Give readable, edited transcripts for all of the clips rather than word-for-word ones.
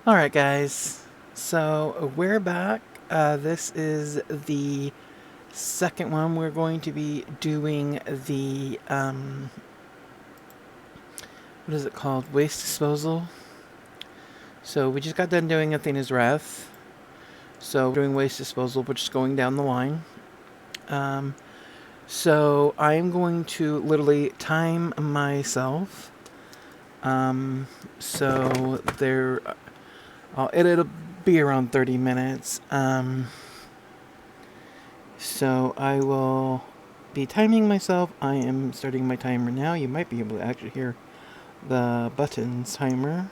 Alright guys, so we're back. This is the second one. We're going to be doing the, what is it called? Waste disposal. So we just got done doing Athena's Wrath. So we're doing waste disposal, but just going down the line. So I'm going to literally time myself. So there, it'll be around 30 minutes. So I will be timing myself. I am starting my timer now. You might be able to actually hear the buttons timer.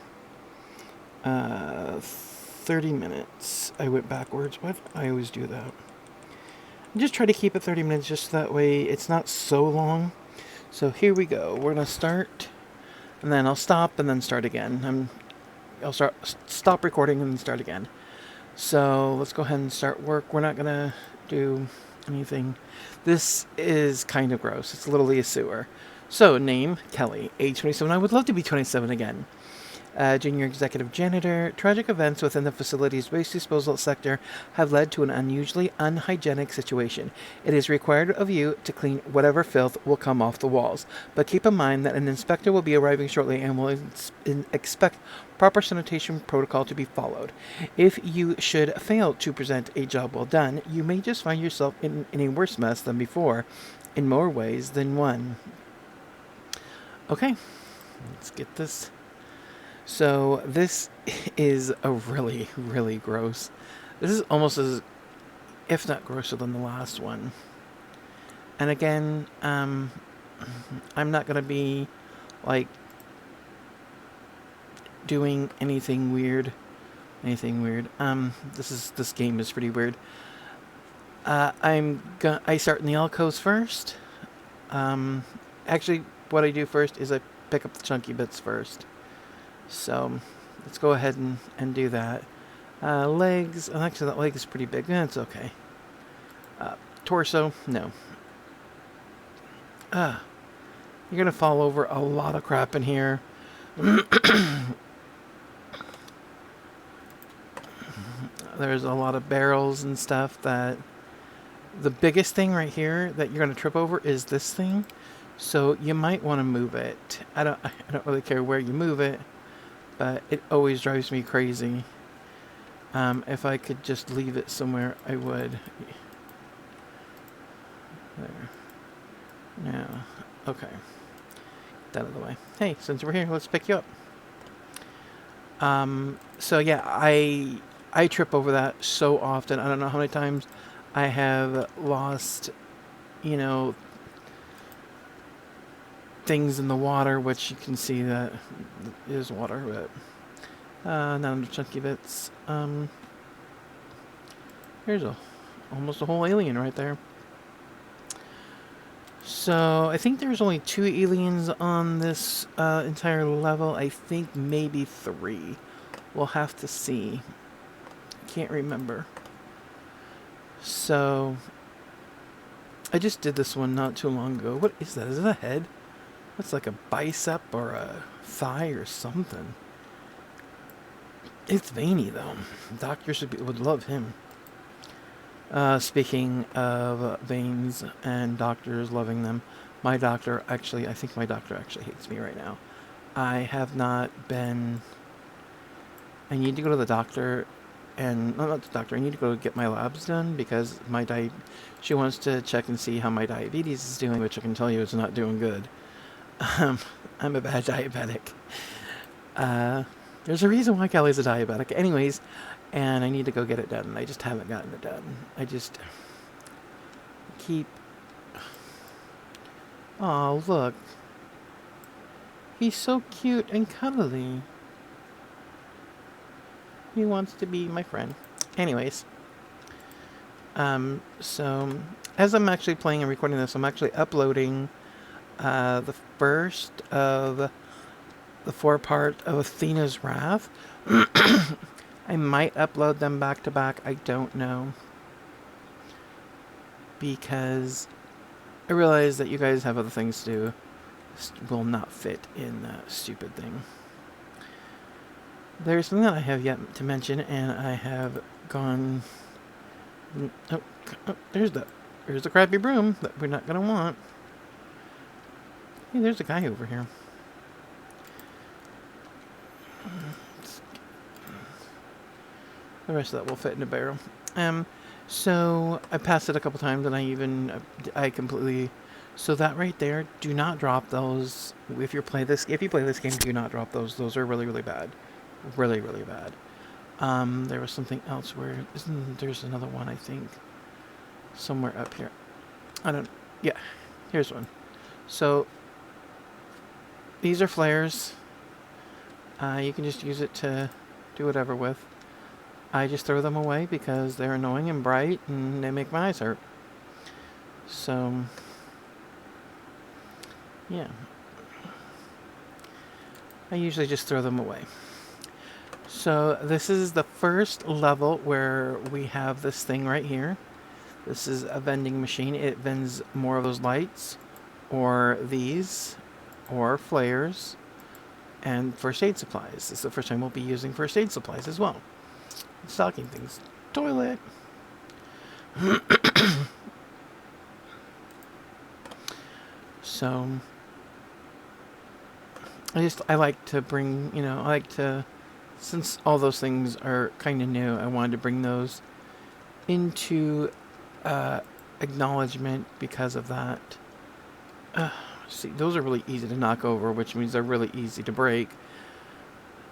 30 minutes. I went backwards. What? I always do that. Just try to keep it 30 minutes just that way it's not so long. So here we go. We're going to start, and then I'll stop and then start again. I'll stop recording and then start again. So let's go ahead and start work. We're not going to do anything. This is kind of gross. It's literally a sewer. So name, Kelly, age 27. I would love to be 27 again. Junior executive janitor. Tragic events within the facility's waste disposal sector have led to an unusually unhygienic situation. It is required of you to clean whatever filth will come off the walls, but keep in mind that an inspector will be arriving shortly and will expect proper sanitation protocol to be followed. If you should fail to present a job well done, you may just find yourself in a worse mess than before, in more ways than one. Okay, let's get this. So this is a really, really gross. This is almost as, if not grosser than the last one. And again, I'm not going to be, like, doing anything weird. This game is pretty weird. I start in the alcoves first. Actually, what I do first is I pick up the chunky bits first. So let's go ahead and do that. Legs. Oh, actually, that leg is pretty big. That's okay. Torso. No. You're going to fall over a lot of crap in here. There's a lot of barrels and stuff that... The biggest thing right here that you're going to trip over is this thing. So you might want to move it. I don't really care where you move it, but it always drives me crazy. If I could just leave it somewhere, I would. There. Now, okay. Get that out of the way. Hey, since we're here, let's pick you up. So yeah, I trip over that so often. I don't know how many times I have lost, things in the water, which you can see that is water, but not under chunky bits. Here's almost a whole alien right there. So I think there's only 2 aliens on this entire level. I think maybe 3. We'll have to see. Can't remember. So I just did this one not too long ago. What is that? Is it a head? That's like a bicep or a thigh or something. It's veiny though. Doctor would love him. Speaking of veins and doctors loving them, my doctor actually, I think my doctor actually hates me right now. I have not been... I need to go to the doctor, and not the doctor, I need to go get my labs done because she wants to check and see how my diabetes is doing, which I can tell you is not doing good. I'm a bad diabetic. There's a reason why Kelly's a diabetic. Anyways, and I need to go get it done. I just haven't gotten it done. I just keep... Oh, look. He's so cute and cuddly. He wants to be my friend. Anyways. So, as I'm actually playing and recording this, I'm actually uploading the first of the 4-part of Athena's Wrath. I might upload them back to back. I don't know. Because I realize that you guys have other things to do. This will not fit in that stupid thing. There's something that I have yet to mention, and I have gone. Oh, there's the crappy broom that we're not gonna want. Hey, there's a guy over here. The rest of that will fit in a barrel. So I passed it a couple times, and I completely. So that right there, do not drop those. If you play this game, do not drop those. Those are really, really bad, really, really bad. There was something else where there's another one, I think, somewhere up here. I don't. Yeah, here's one. So these are flares. You can just use it to do whatever with. I just throw them away because they're annoying and bright and they make my eyes hurt. So, yeah. I usually just throw them away. So this is the first level where we have this thing right here. This is a vending machine. It vends more of those lights, or these, or flares, and first aid supplies. This is the first time we'll be using first aid supplies as well. Stocking things. Toilet. So I like to bring, since all those things are kind of new, I wanted to bring those into acknowledgement because of that. See, those are really easy to knock over, which means they're really easy to break.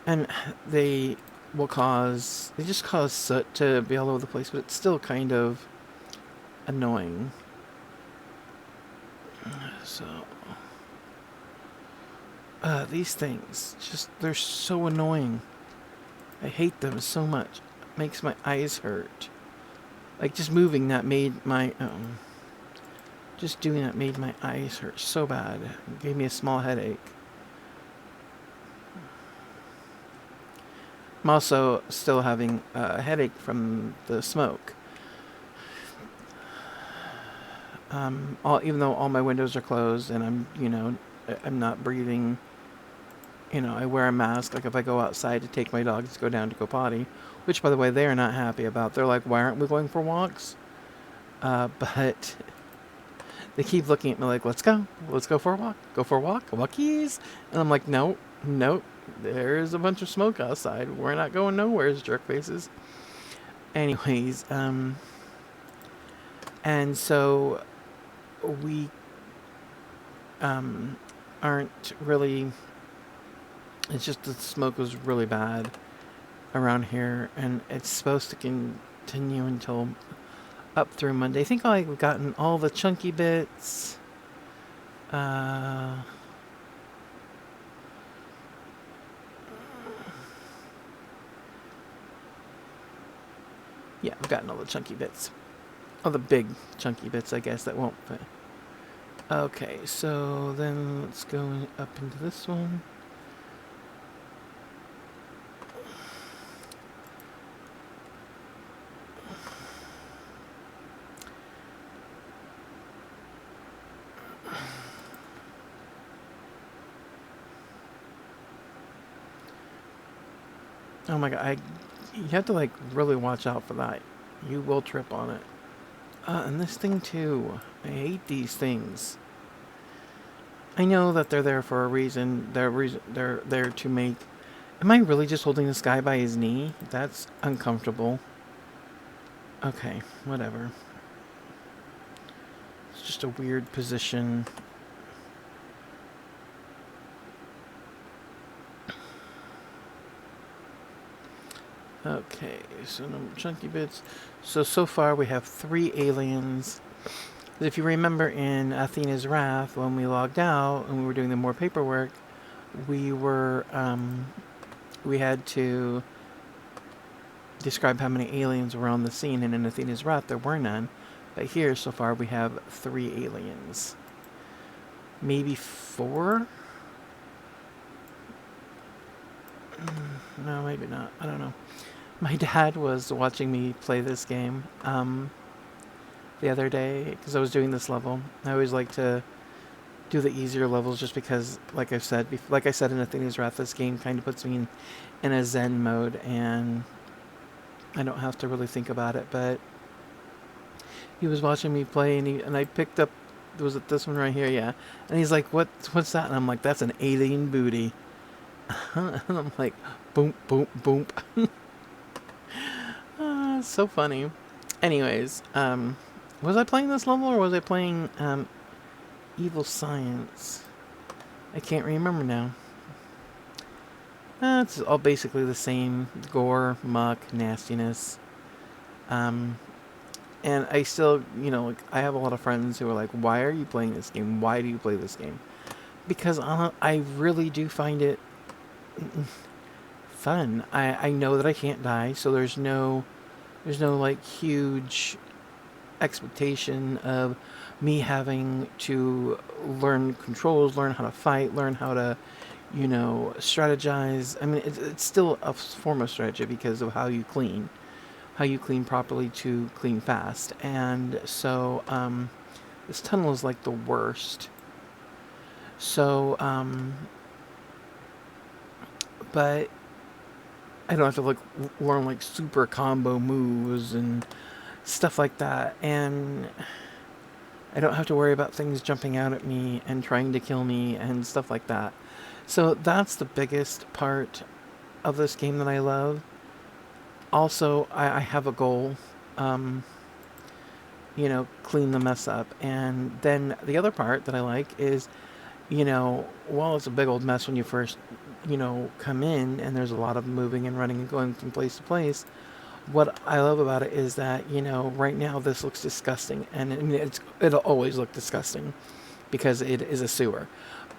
And they just cause soot to be all over the place, but it's still kind of annoying. So, these things, they're so annoying. I hate them so much. It makes my eyes hurt. Like, just moving that made my, just doing that made my eyes hurt so bad. It gave me a small headache. I'm also still having a headache from the smoke. Even though all my windows are closed and I'm not breathing. I wear a mask. Like if I go outside to take my dogs to go down to go potty, which by the way they are not happy about. They're like, why aren't we going for walks? But they keep looking at me like, let's go for a walk, walkies. And I'm like, nope. There's a bunch of smoke outside. We're not going nowhere, jerk faces. Anyways, and so we aren't really. It's just the smoke was really bad around here, and it's supposed to continue until up through Monday. I think I've gotten all the chunky bits. Yeah, I've gotten all the chunky bits. All the big chunky bits, I guess, that won't fit. Okay, so then let's go up into this one. Oh my god, you have to like really watch out for that. You will trip on it. And this thing too. I hate these things. I know that they're there for a reason. They're there to make. Am I really just holding this guy by his knee? That's uncomfortable. Okay, whatever. It's just a weird position. Okay, so no chunky bits. So far we have 3 aliens. If you remember in Athena's Wrath, when we logged out and we were doing the more paperwork, we had to describe how many aliens were on the scene, and in Athena's Wrath there were none. But here, so far, we have 3 aliens. Maybe 4? No, maybe not. I don't know. My dad was watching me play this game the other day because I was doing this level. I always like to do the easier levels just because, like I said in Athena's Wrath, this game kind of puts me in a zen mode, and I don't have to really think about it. But he was watching me play, and I picked up, was it this one right here? Yeah. And he's like, what's that? And I'm like, that's an alien booty. And I'm like, boom, boom, boom. So funny. Anyways, was I playing this level or was I playing Evil Science? I can't remember now. It's all basically the same. Gore, muck, nastiness. And I still, like, I have a lot of friends who are like, why are you playing this game? Why do you play this game? Because I really do find it fun. I know that I can't die, so there's no like huge expectation of me having to learn controls, learn how to fight, learn how to, strategize. I mean, it's still a form of strategy because of how you clean properly to clean fast. And so, this tunnel is like the worst. So, but I don't have to like learn like super combo moves and stuff like that, and I don't have to worry about things jumping out at me and trying to kill me and stuff like that. So that's the biggest part of this game that I love. Also, I have a goal, clean the mess up. And then the other part that I like is, while it's a big old mess when you first, come in, and there's a lot of moving and running and going from place to place, what I love about it is that, right now this looks disgusting. And I mean, it'll always look disgusting because it is a sewer.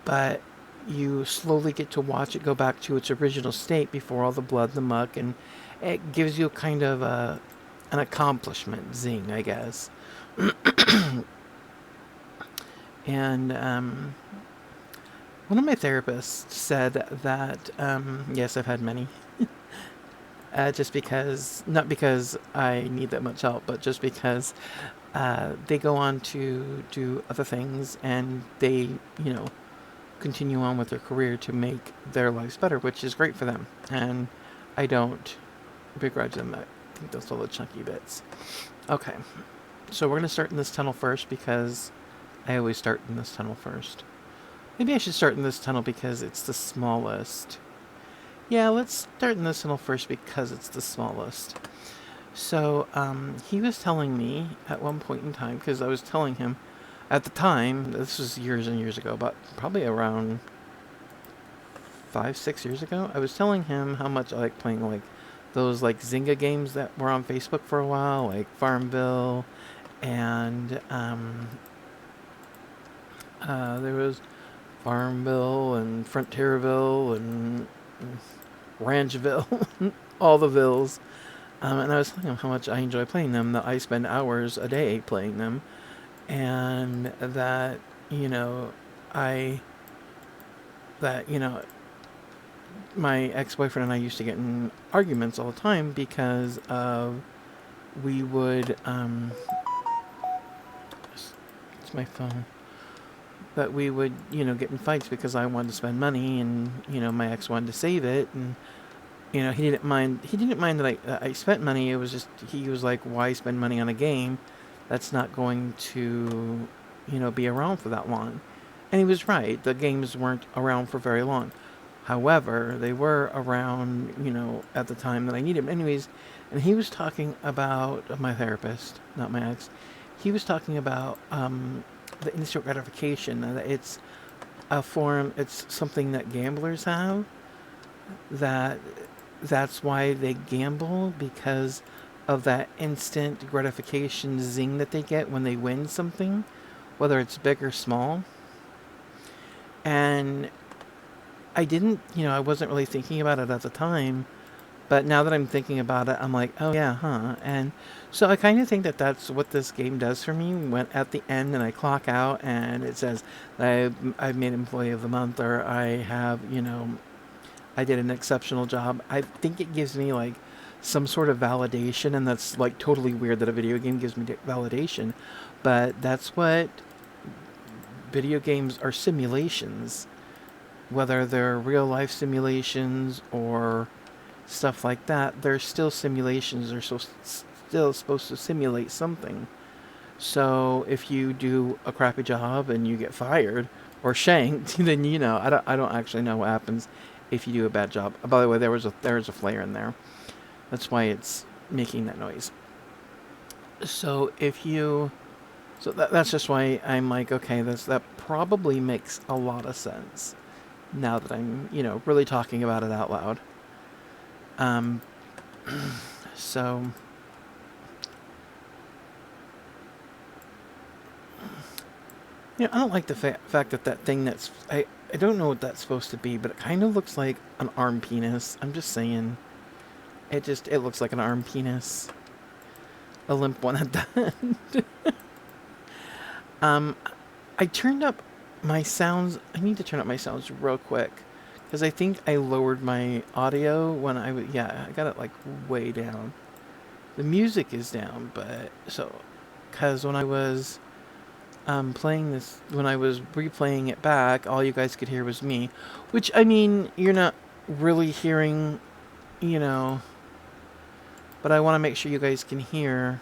But you slowly get to watch it go back to its original state before all the blood, the muck, and it gives you kind of an accomplishment zing, I guess. And one of my therapists said that, yes, I've had many. Just because, not because I need that much help, but just because they go on to do other things, and they, continue on with their career to make their lives better, which is great for them. And I don't begrudge them. I think those are all the chunky bits. Okay, so we're going to start in this tunnel first because I always start in this tunnel first. Maybe I should start in this tunnel because it's the smallest. Yeah, let's start in this tunnel first because it's the smallest. So, he was telling me at one point in time, because I was telling him at the time, this was years and years ago, but probably around 5-6 years ago, I was telling him how much I like playing like those like Zynga games that were on Facebook for a while, like Farmville, and there was Farmville and Frontierville and Ranchville, all the villes. And I was telling him how much I enjoy playing them, that I spend hours a day playing them, and that, my ex-boyfriend and I used to get in arguments all the time because of, we would, it's my phone, that we would, get in fights because I wanted to spend money and, my ex wanted to save it, and, he didn't mind that I spent money. It was just, he was like, why spend money on a game that's not going to, be around for that long? And he was right. The games weren't around for very long. However, they were around, at the time that I needed them. Anyways, and he was talking about, my therapist, not my ex, he was talking about the instant gratification. That it's a form, it's something that gamblers have, that's why they gamble, because of that instant gratification zing that they get when they win something, whether it's big or small. And I didn't, I wasn't really thinking about it at the time, but now that I'm thinking about it, I'm like, oh yeah, huh? And so I kind of think that that's what this game does for me. When at the end and I clock out and it says that I've made Employee of the Month, or I have, I did an exceptional job. I think it gives me like some sort of validation, and that's like totally weird that a video game gives me validation, but that's what video games are simulations, whether they're real life simulations or stuff like that. They're still simulations. They're still supposed to simulate something. So if you do a crappy job and you get fired or shanked, then I don't actually know what happens if you do a bad job. By the way, there was a flare in there. That's why it's making that noise. So that's just why I'm like, okay, that probably makes a lot of sense now that I'm really talking about it out loud. Um, so. I don't like the fact that thing I don't know what that's supposed to be, but it kind of looks like an arm penis. I'm just saying. It looks like an arm penis. A limp one at that. um, I turned up my sounds. I need to turn up my sounds real quick. Because I think I lowered my audio when I got it like way down. The music is down, because when I was playing this, when I was replaying it back, all you guys could hear was me. Which, I mean, you're not really hearing, but I want to make sure you guys can hear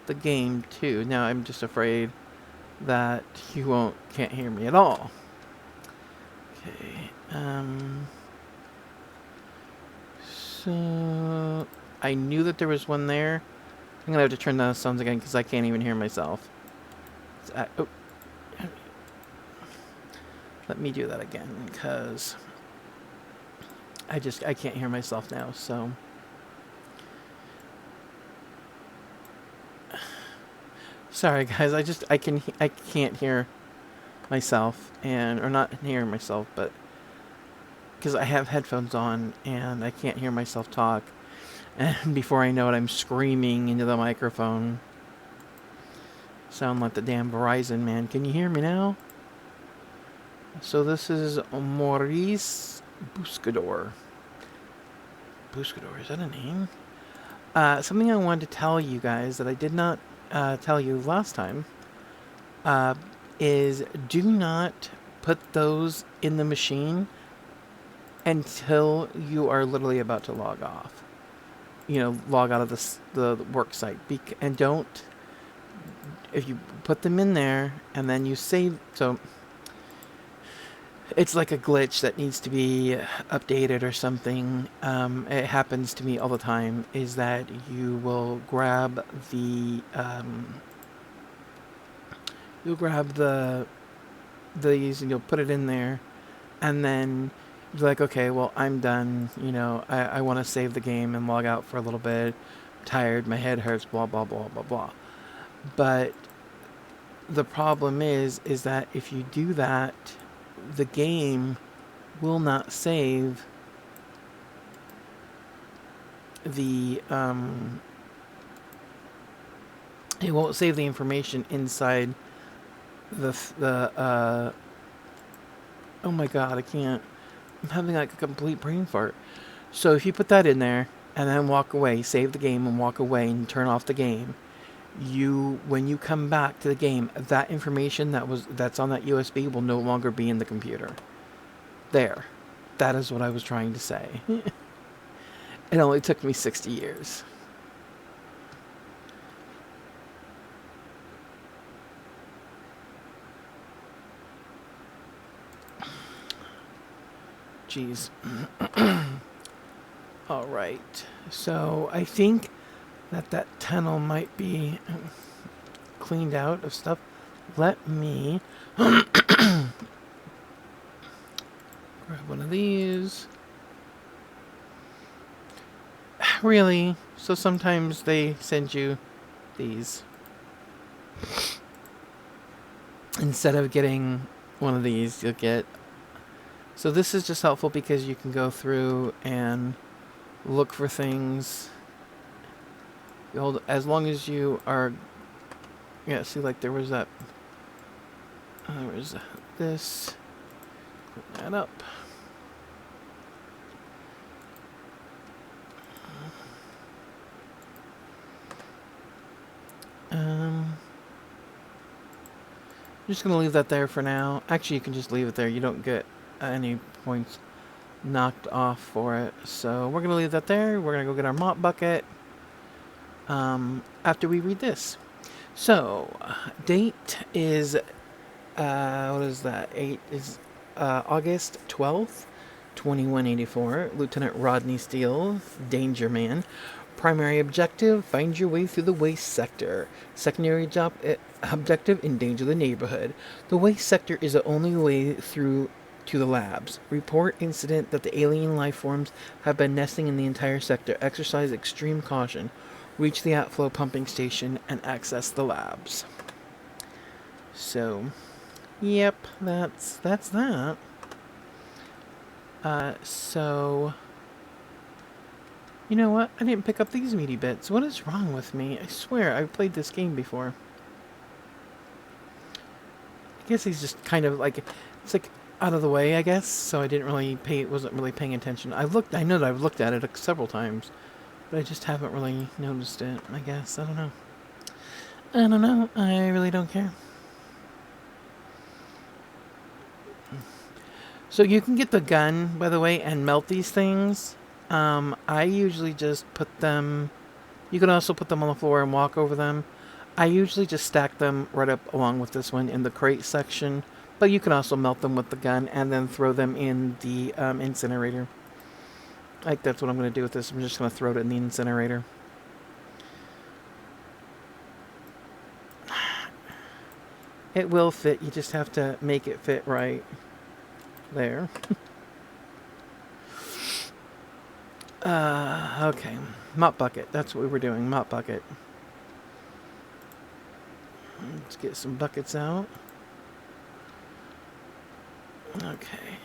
the game too. Now, I'm just afraid that you can't hear me at all. Okay, so I knew that there was one there. I'm gonna have to turn down the sounds again because I can't even hear myself. Let me do that again because I can't hear myself now. So sorry guys, I can't hear myself or not hear myself, but because I have headphones on and I can't hear myself talk, and before I know it, I'm screaming into the microphone. Sound like the damn Verizon man. Can you hear me now? So this is Maurice Buscador. Buscador, is that a name? Something I wanted to tell you guys that I did not tell you last time is do not put those in the machine until you are literally about to log off. Log out of the work site. And don't, if you put them in there and then you save, so it's like a glitch that needs to be updated or something. It happens to me all the time, is that you will grab the these and you'll put it in there, and then you're like, okay, well, I'm done. I want to save the game and log out for a little bit. I'm tired, my head hurts, blah, blah, blah, blah, blah. But the problem is that if you do that, the game will not save the it won't save the information inside the oh my god, I can't. I'm having like a complete brain fart. So if you put that in there and then walk away, save the game and walk away and turn off the game, when you come back to the game, that information that's on that USB will no longer be in the computer. There. That is what I was trying to say. It only took me 60 years. Jeez. All right. So I think that tunnel might be cleaned out of stuff. Let me grab one of these. Really? So sometimes they send you these instead of getting one of these, you'll get. So this is just helpful because you can go through and look for things. As long as you are, see, like there was that. There was this. Clean that up. just going to leave that there for now. Actually, you can just leave it there. You don't get any points knocked off for it. So we're going to leave that there. We're going to go get our mop bucket after we read this. So, date is, what is that? August 12th, 2184. Lieutenant Rodney Steele, Danger Man. Primary objective, find your way through the waste sector. Secondary objective, endanger the neighborhood. The waste sector is the only way through to the labs. Report incident that the alien life forms have been nesting in the entire sector. Exercise extreme caution. Reach the outflow pumping station and access the labs. So, yep, that's that. So, you know what? I didn't pick up these meaty bits. What is wrong with me? I swear, I've played this game before. I guess he's just kind of like, it's like out of the way, I guess. So I wasn't really paying attention. I know that I've looked at it several times, but I just haven't really noticed it, I guess. I don't know. I really don't care. So you can get the gun, by the way, and melt these things. I usually just put them... You can also put them on the floor and walk over them. I usually just stack them right up along with this one in the crate section. But you can also melt them with the gun and then throw them in the incinerator. Like, that's what I'm going to do with this. I'm just going to throw it in the incinerator. It will fit. You just have to make it fit right. There. Okay. Mop bucket. That's what we were doing. Mop bucket. Let's get some buckets out. Okay.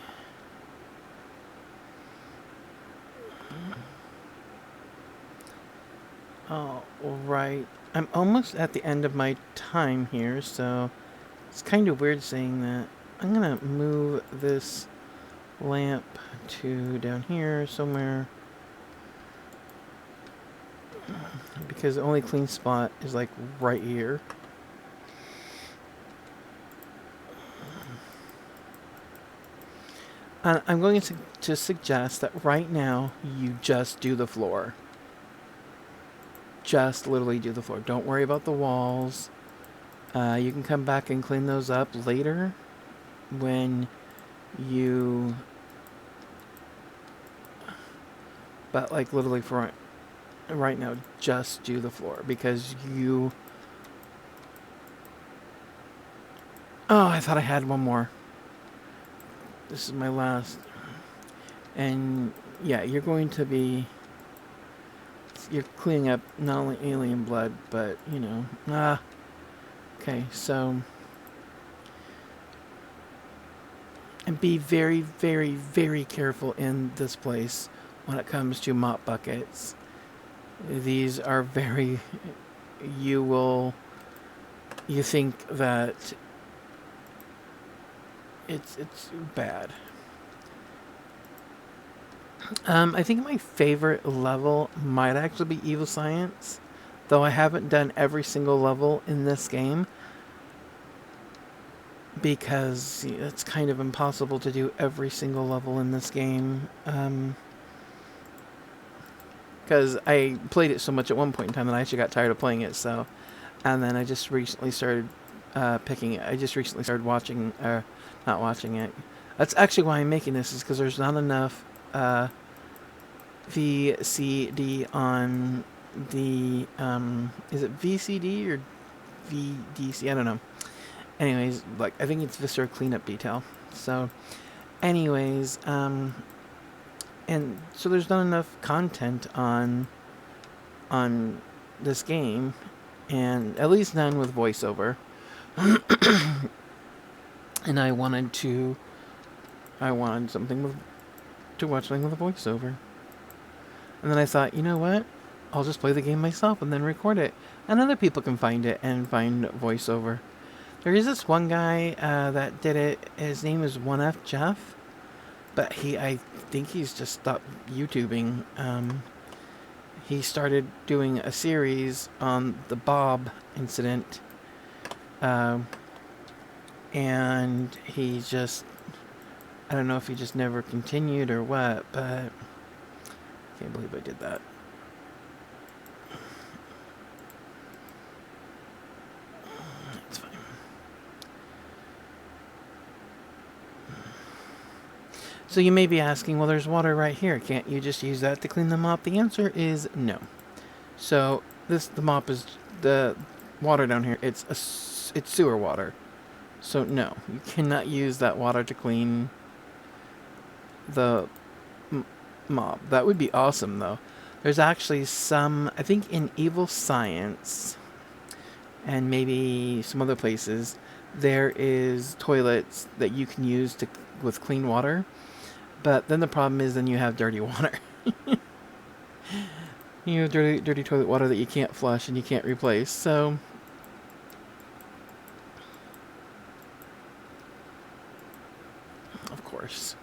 All right. I'm almost at the end of my time here, so it's kind of weird saying that. I'm going to move this lamp to down here somewhere, because the only clean spot is like right here. And I'm going to suggest that right now you just do the floor. Just literally do the floor. Don't worry about the walls. You can come back and clean those up later when you... But like literally for right now, just do the floor because you... Oh, I thought I had one more. This is my last. And yeah, you're going to be... You're cleaning up not only alien blood, but, you know... Okay, so... And be very, very, very careful in this place when it comes to mop buckets. These are very... You think that it's bad. I think my favorite level might actually be Evil Science, though I haven't done every single level in this game because it's kind of impossible to do every single level in this game. Because I played it so much at one point in time that I actually got tired of playing it. So, and then I just recently started picking it. I just recently started not watching it. That's actually why I'm making this, is because there's not enough VCD on the is it VCD or VDC? I don't know. Anyways, like I think it's Viscera cleanup detail. So, anyways, and so there's not enough content on this game, and at least none with voiceover. And I wanted something to watch something with a voiceover. And then I thought, you know what? I'll just play the game myself and then record it. And other people can find it and find voiceover. There is this one guy that did it. His name is 1F Jeff. But I think he's just stopped YouTubing. He started doing a series on the Bob incident. and he just, I don't know if he just never continued or what, but I can't believe I did that. It's fine. So you may be asking, well, there's water right here. Can't you just use that to clean the mop? The answer is no. So the mop is the water down here. It's sewer water. So no, you cannot use that water to clean the mop. That would be awesome, though. There's actually some, I think, in Evil Science and maybe some other places, there is toilets that you can use to with clean water. But then the problem is, then you have dirty water. You have dirty toilet water that you can't flush and you can't replace. So of course.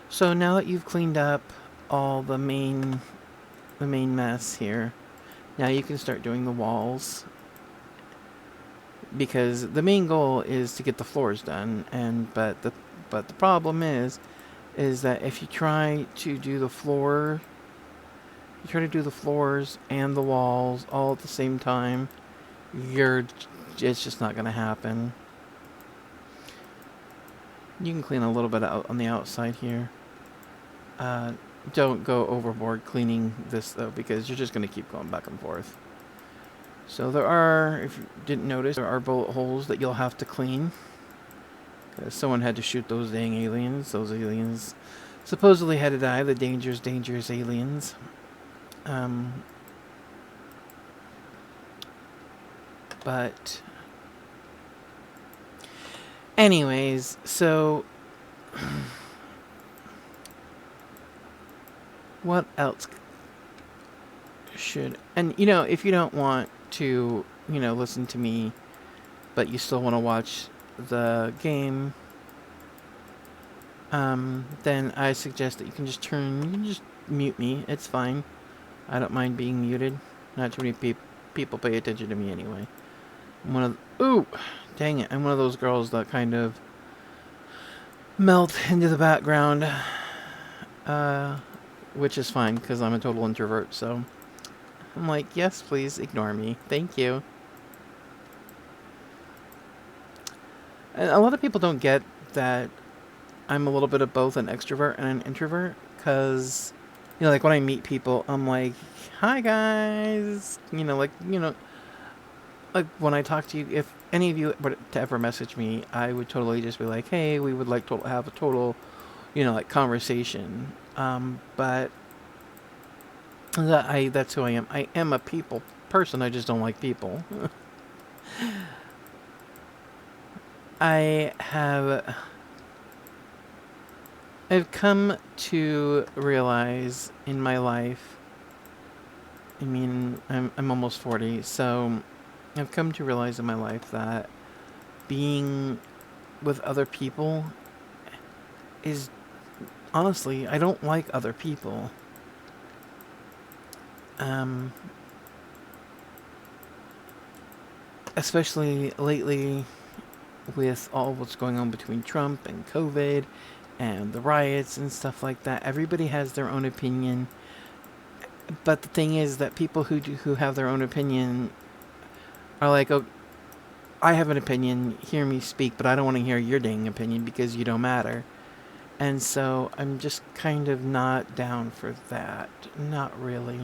So now that you've cleaned up all the main mess here, now you can start doing the walls, because the main goal is to get the floors done. And but the problem is that if you try to do the floors and the walls all at the same time, it's just not going to happen. You can clean a little bit out on the outside here. Don't go overboard cleaning this, though, because you're just going to keep going back and forth. So there are, if you didn't notice, there are bullet holes that you'll have to clean. Because someone had to shoot those dang aliens. Those aliens supposedly had to die. The dangerous aliens. But anyways, so what else should, and if you don't want to listen to me, but you still want to watch the game, then I suggest that you can just mute me. It's fine. I don't mind being muted. Not too many people pay attention to me anyway. Ooh, dang it! I'm one of those girls that kind of melt into the background, which is fine because I'm a total introvert. So I'm like, yes, please ignore me. Thank you. And a lot of people don't get that I'm a little bit of both an extrovert and an introvert, because like when I meet people, I'm like, hi guys, like when I talk to you, if any of you were to ever message me, I would totally just be like, hey, we would like to have a total like conversation. But that's who I am. I am a people person. I just don't like people. I've come to realize in my life, I mean, I'm almost 40, so I've come to realize in my life that being with other people is, honestly, I don't like other people. Especially lately with all what's going on between Trump and COVID and the riots and stuff like that. Everybody has their own opinion. But the thing is that people who have their own opinion are like, oh, I have an opinion, hear me speak, but I don't want to hear your dang opinion because you don't matter. And so I'm just kind of not down for that. Not really.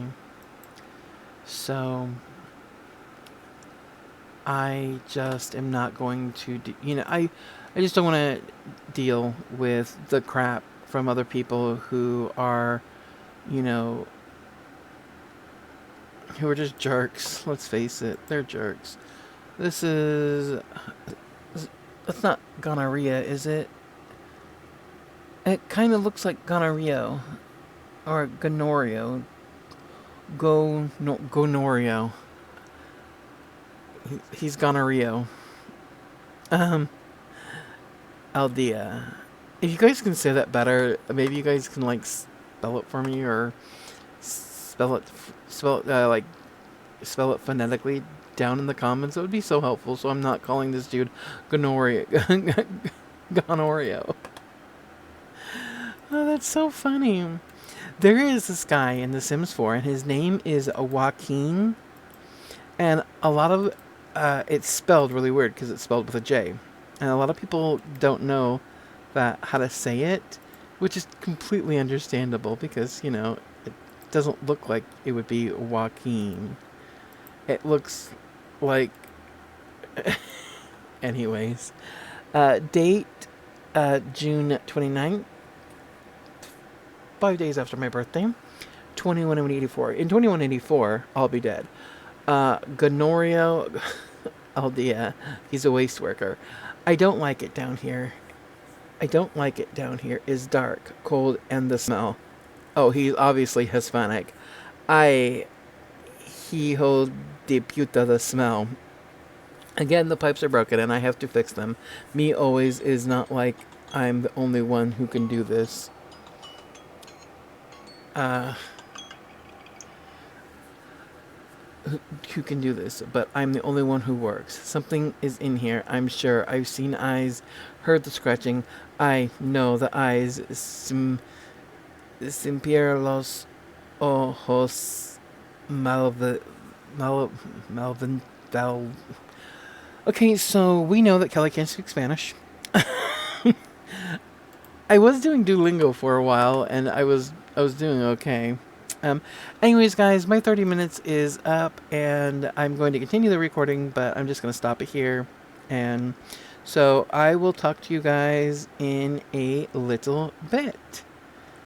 So I just am not going to I just don't want to deal with the crap from other people who are, who are just jerks. Let's face it, they're jerks. That's not gonorrhea, is it? It kind of looks like gonorrhea. Or gonorrhea. Gonorrhea. He's gonorrhea. Aldea. If you guys can say that better, maybe you guys can spell it for me, or spell it phonetically. down in the comments. That would be so helpful. So I'm not calling this dude Gonorrhea. Gonorrhea. Oh, that's so funny. There is this guy in The Sims 4, and his name is Joaquin. And a lot of it's spelled really weird because it's spelled with a J. And a lot of people don't know that how to say it, which is completely understandable because, you know, it doesn't look like it would be Joaquin. It looks like... Anyways. Date, June 29th. 5 days after my birthday. 2184. In 2184, I'll be dead. Gonorrhea... Oh, yeah. He's a waste worker. I don't like it down here. It's dark, cold, and the smell. Oh, he's obviously Hispanic. Hijo de puta, the smell. Again, the pipes are broken and I have to fix them. Me always is not like I'm the only one who can do this. Who can do this, but I'm the only one who works. Something is in here, I'm sure. I've seen eyes, heard the scratching. I know the eyes. Simpier los ojos Malvin. Okay, so we know that Kelly can't speak Spanish. I was doing Duolingo for a while, and I was doing okay. Anyways, guys, my 30 minutes is up, and I'm going to continue the recording, but I'm just going to stop it here. And so I will talk to you guys in a little bit.